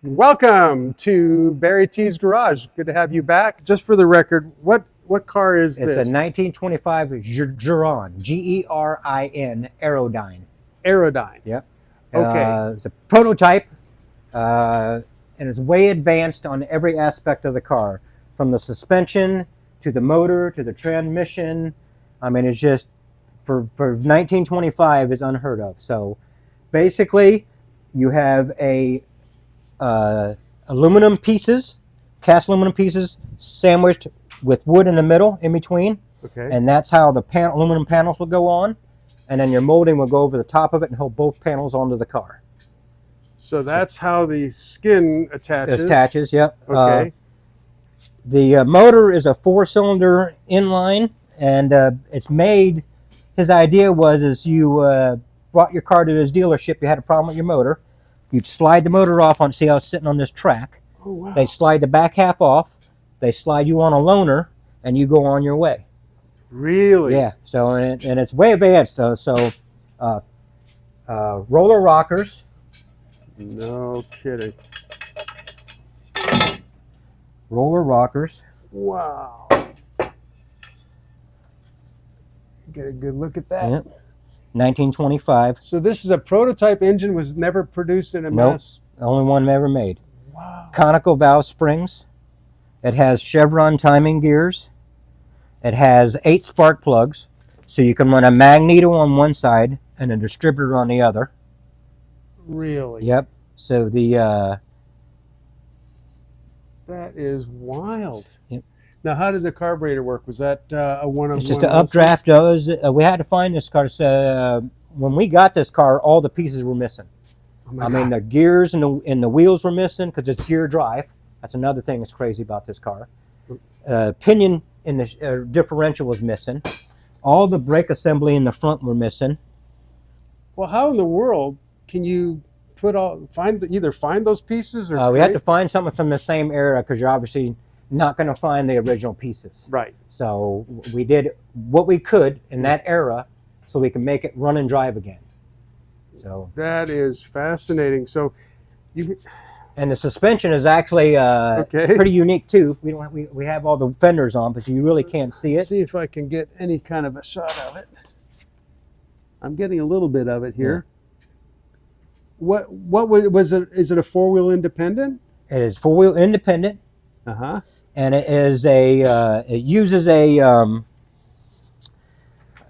Welcome to BarryTsGarage. Good to have you back. Just for the record, what car is this? It's a 1925 Gerin, G-E-R-I-N, Aerodyne. Aerodyne. Yep. Okay. It's a prototype, and it's way advanced on every aspect of the car, from the suspension to the motor to the transmission. I mean, it's just for 1925 is unheard of. So, basically, you have aluminum pieces, cast aluminum pieces, sandwiched with wood in the middle, in between. Okay. And that's how the aluminum panels will go on. And then your molding will go over the top of it and hold both panels onto the car. So that's how the skin attaches. It attaches, yep. Okay. The motor is a 4-cylinder inline, and it's made. His idea was you brought your car to his dealership. You had a problem with your motor. You'd slide the motor off on. See how it's sitting on this track. Oh wow. They slide the back half off. They slide you on a loaner, and you go on your way. Really? Yeah. So and it's way advanced. So roller rockers. No kidding. Roller rockers. Wow. Get a good look at that. Yep. 1925. So this is a prototype engine, was never produced in a mass. The only one ever made. Wow. Conical valve springs. It has chevron timing gears. It has 8 spark plugs, so you can run a Magneto on one side and a distributor on the other. Really? Yep. So the that is wild. Yep. Now, how did the carburetor work? Was that a one of? It's just an updraft. We had to find this car. When we got this car, all the pieces were missing. Oh my I God. mean, the gears and the wheels were missing because it's gear drive. That's another thing that's crazy about this car. Pinion in the differential was missing. All the brake assembly in the front were missing. Well, how in the world can you either find those pieces or We had to find something from the same era because you're obviously not going to find the original pieces. Right. So we did what we could in that era so we can make it run and drive again. So that is fascinating. So and the suspension is actually pretty unique too. We have all the fenders on, but you really can't see it. See if I can get any kind of a shot of it. I'm getting a little bit of it here. Yeah. What was it? Is it a 4-wheel independent? It is 4-wheel independent. Uh-huh. And it is it uses a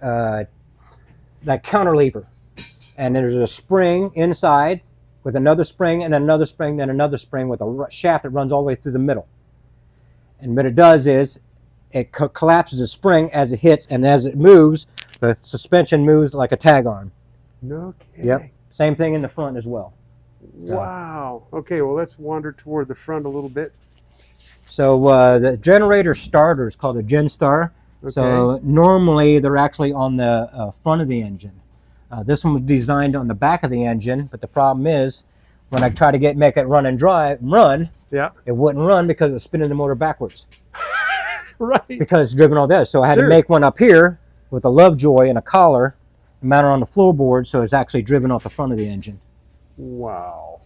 that counter lever, and there's a spring inside with another spring and another spring and another spring with a shaft that runs all the way through the middle. And what it does is it collapses the spring as it hits, and as it moves, the suspension moves like a tag arm. No kidding. Yep. Same thing in the front as well. So. Wow. Okay. Well, let's wander toward the front a little bit. So the generator starter is called a Gen Star. Okay. So normally they're actually on the front of the engine. This one was designed on the back of the engine, but the problem is when I try to make it run, yeah, it wouldn't run because it was spinning the motor backwards. Right. Because it's driven all this. So I had to make one up here with a Lovejoy and a collar and mount it on the floorboard so it's actually driven off the front of the engine. Wow.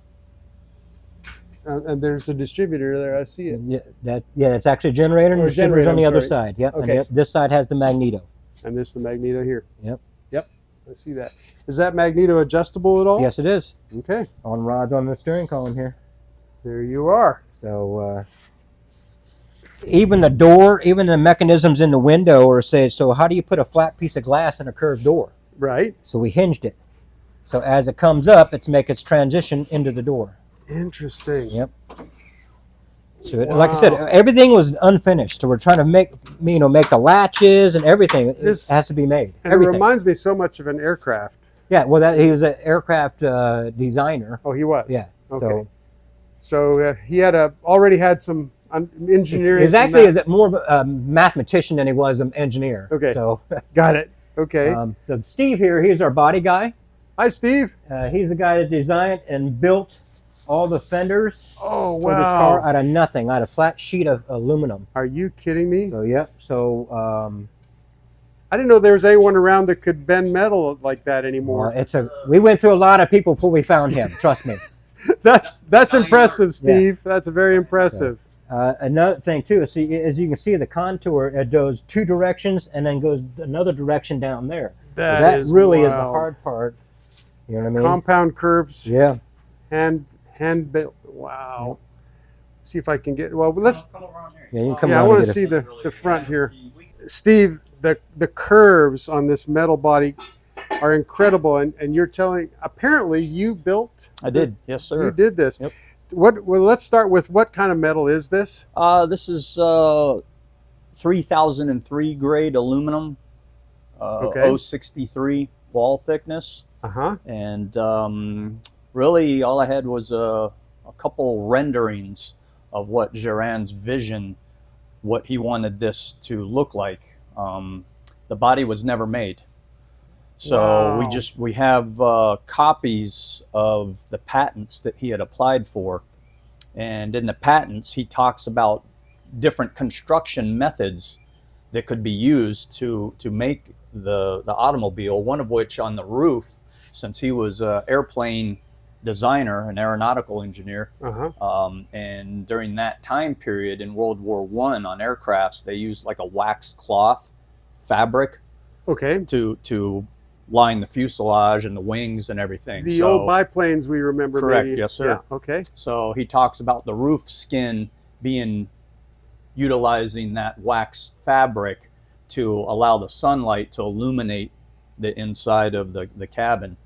And there's a distributor there. I see it. Yeah, it's actually a generator, and the distributor's on the other side. Yep. Okay. And this side has the Magneto. And this is the Magneto here. Yep. Yep. I see that. Is that Magneto adjustable at all? Yes, it is. Okay. On rods on the steering column here. There you are. So even the door, even the mechanisms in the window are saying, so how do you put a flat piece of glass in a curved door? Right. So we hinged it. So as it comes up, it's make its transition into the door. Interesting. Yep. So like I said, everything was unfinished. So we're trying to make the latches and everything. It has to be made. And everything. It reminds me so much of an aircraft. Yeah. Well, he was an aircraft designer. Oh, he was. Yeah. Okay. So he already had some engineering. Exactly. Is it more of a mathematician than he was an engineer? Okay. So got it. Okay. So Steve here, he's our body guy. Hi, Steve. He's the guy that designed and built all the fenders for this car out of nothing, out of a flat sheet of aluminum. Are you kidding me? So, yep. So, I didn't know there was anyone around that could bend metal like that anymore. We went through a lot of people before we found him, trust me. That's impressive, Steve. That's very impressive. Another thing too, see, as you can see, the contour, it goes two directions and then goes another direction down there. That really is the hard part. You know what I mean? Compound curves. Yeah. Hand built. Wow. See if I can get. Well, let's. Yeah, you can come Yeah, I around want and to get see the front here. Steve, the curves on this metal body are incredible, and you're telling. Apparently, you built. I did. Yes, sir. You did this. Yep. Well, let's start with what kind of metal is this? This is 3003 grade aluminum, Okay. 063 wall thickness, Uh-huh. and really all I had was a couple renderings of what Gerin's vision, what he wanted this to look like. The body was never made. So Wow. we have copies of the patents that he had applied for, and in the patents he talks about different construction methods that could be used to make the automobile. One of which on the roof, since he was an airplane designer, an aeronautical engineer, Uh-huh. and during that time period in World War I on aircrafts, they used like a waxed cloth fabric Okay. to line the fuselage and the wings and everything. The old biplanes we remember. Correct, maybe. yes, sir. Yeah. Okay. So he talks about the roof skin being utilizing that wax fabric to allow the sunlight to illuminate the inside of the cabin.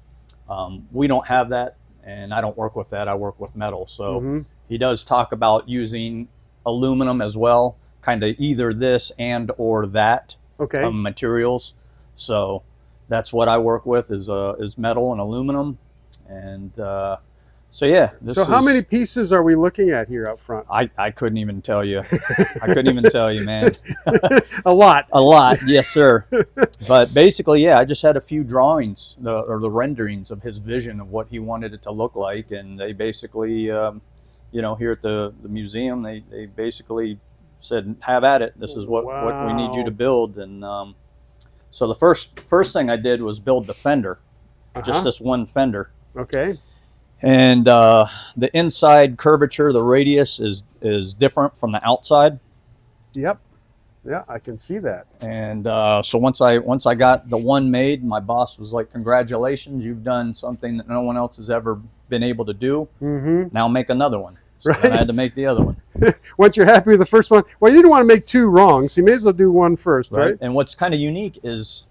We don't have that, and I don't work with that. I work with metal. So Mhm. he does talk about using aluminum as well, kind of either this and or that Okay. materials. So that's what I work with is metal and aluminum, and so yeah. So how many pieces are we looking at here up front? I couldn't even tell you. I couldn't even tell you, man. A lot. A lot, yes, sir. But basically, yeah, I just had a few drawings or the renderings of his vision of what he wanted it to look like, and they basically, you know, here at the museum, they basically said, "Have at it. This is what we need you to build." And so the first thing I did was build the fender, just this one fender. Okay. And the inside curvature, the radius is different from the outside. Yep. Yeah, I can see that. And so once I got the one made, my boss was like, "Congratulations, you've done something that no one else has ever been able to do. Mm-hmm. Now make another one." So Right. then I had to make the other one. Once you're happy with the first one, well, you didn't want to make two wrong, so you may as well do one first, right? And what's kind of unique is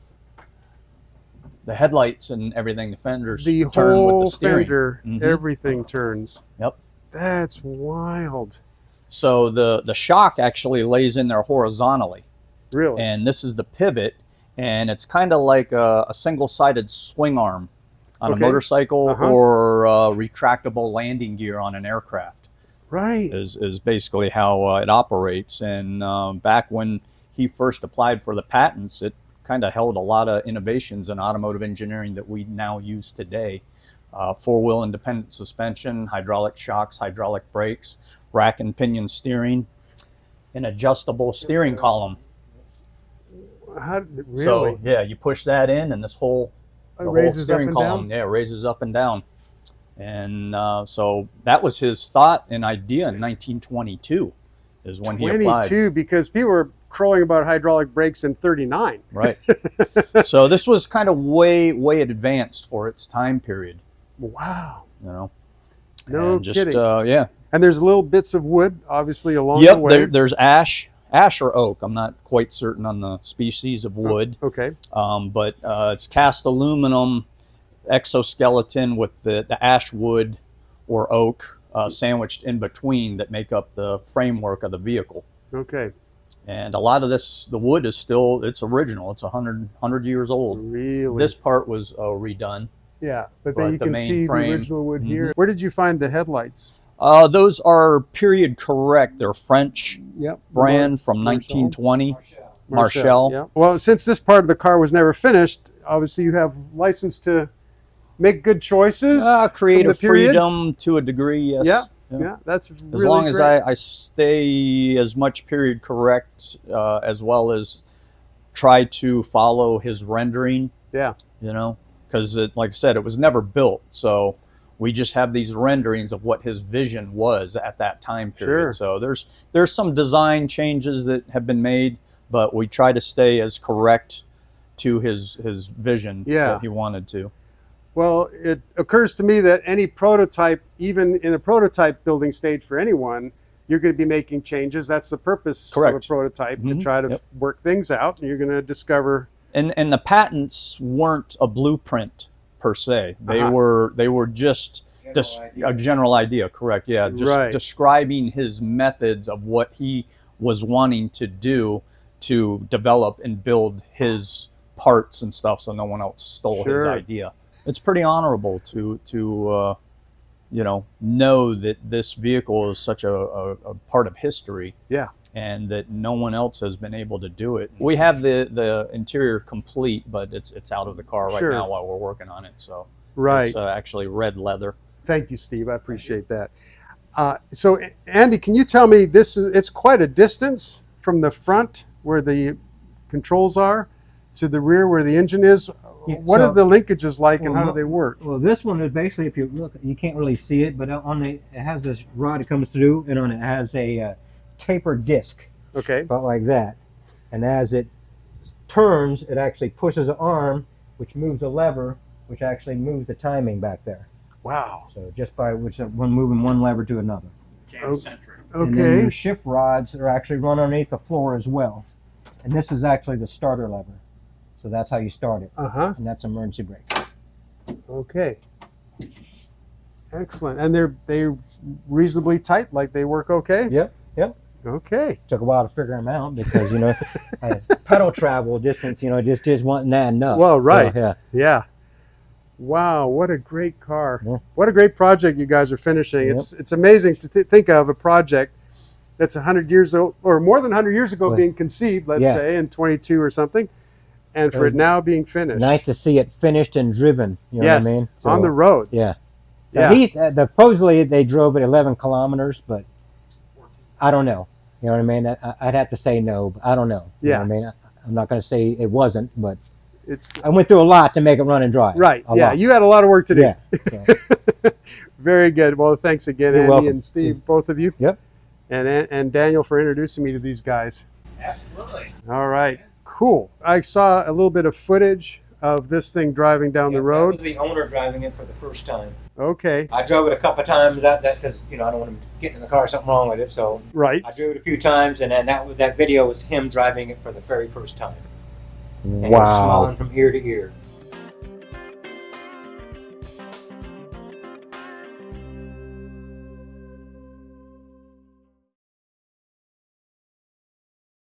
the headlights and everything. The fenders The turn with whole the steering. fender, Mhm. everything turns. Yep. That's wild. So the shock actually lays in there horizontally. Really? And this is the pivot, and it's kind of like a single-sided swing arm on a motorcycle or a retractable landing gear on an aircraft. Right. Is basically how it operates. And back when he first applied for the patents, it kind of held a lot of innovations in automotive engineering that we now use today. Four-wheel independent suspension, hydraulic shocks, hydraulic brakes, rack and pinion steering, an adjustable steering column. Really? So yeah, you push that in, and this whole steering column, yeah, raises up and down. And so that was his thought and idea in 1922, is when he applied. 22, because people were crowing about hydraulic brakes in 39. Right. So this was kind of way advanced for its time period. Wow. You know. No and just, kidding. Yeah. And there's little bits of wood, obviously, along the way. Yep. There's ash or oak. I'm not quite certain on the species of wood. Okay. But it's cast aluminum exoskeleton with the ash wood or oak sandwiched in between that make up the framework of the vehicle. Okay. And a lot of this, the wood is still, it's original. It's 100 years old. Really? This part was redone. Yeah, but then you the can main see frame. the original wood here. Where did you find the headlights? Those are period correct. They're French brand from 1920. Marshall. Yeah. Well, since this part of the car was never finished, obviously you have license to make good choices. Creative freedom to a degree, yes. Yeah. Yeah, that's really as long as great. I stay as much period correct, as well as try to follow his rendering. Yeah. You know, because like I said, it was never built. So We just have these renderings of what his vision was at that time period. Sure. So there's some design changes that have been made, but we try to stay as correct to his vision that he wanted to. Well, it occurs to me that any prototype, even in a prototype building stage for anyone, you're going to be making changes. That's the purpose of a prototype, to try to work things out, and you're going to discover. And the patents weren't a blueprint per se. They were just a general idea, correct? Yeah, just describing his methods of what he was wanting to do to develop and build his parts and stuff, so no one else stole his idea. It's pretty honorable to know that this vehicle is such a part of history. Yeah. And that no one else has been able to do it. We have the interior complete, but it's out of the car right now while we're working on it. So it's actually red leather. Thank you, Steve. I appreciate that. So Andy, can you tell me, it's quite a distance from the front where the controls are to the rear where the engine is. Yeah, what are the linkages like, and how do they work? Well, this one is basically, if you look, you can't really see it, but it has this rod that comes through, and on it has a tapered disc. Okay. About like that. And as it turns, it actually pushes an arm, which moves a lever, which actually moves the timing back there. Wow. So just by moving one lever to another. Jam-centric. Okay. And then your shift rods are actually run underneath the floor as well. And this is actually the starter lever. So that's how you start it. And that's emergency brake. Okay. Excellent. And they're reasonably tight, like they work okay? Yep. Okay. Took a while to figure them out because, pedal travel distance, just wasn't that enough. Well, right. So, yeah. Wow, what a great car. Yeah. What a great project you guys are finishing. Yep. It's amazing to think of a project that's 100 years old, or more than 100 years ago, being conceived, let's say, in 22 or something, and for it now being finished. Nice to see it finished and driven, you know what I mean? So, on the road. Yeah. So supposedly they drove it 11 kilometers, but I don't know. You know what I mean? I'd have to say no, but I don't know. You know what I mean? I'm not going to say it wasn't, but I went through a lot to make it run and drive. Right. Yeah. You had a lot of work to do. Yeah. Very good. Well, thanks again, You're Andy welcome. and Steve, both of you. Yep. And Daniel for introducing me to these guys. Absolutely. All right. Cool. I saw a little bit of footage of this thing driving down the road. That was the owner driving it for the first time. Okay. I drove it a couple of times because I don't want him getting in the car, something wrong with it. So I drove it a few times, and then that video was him driving it for the very first time. And he was smiling from ear to ear.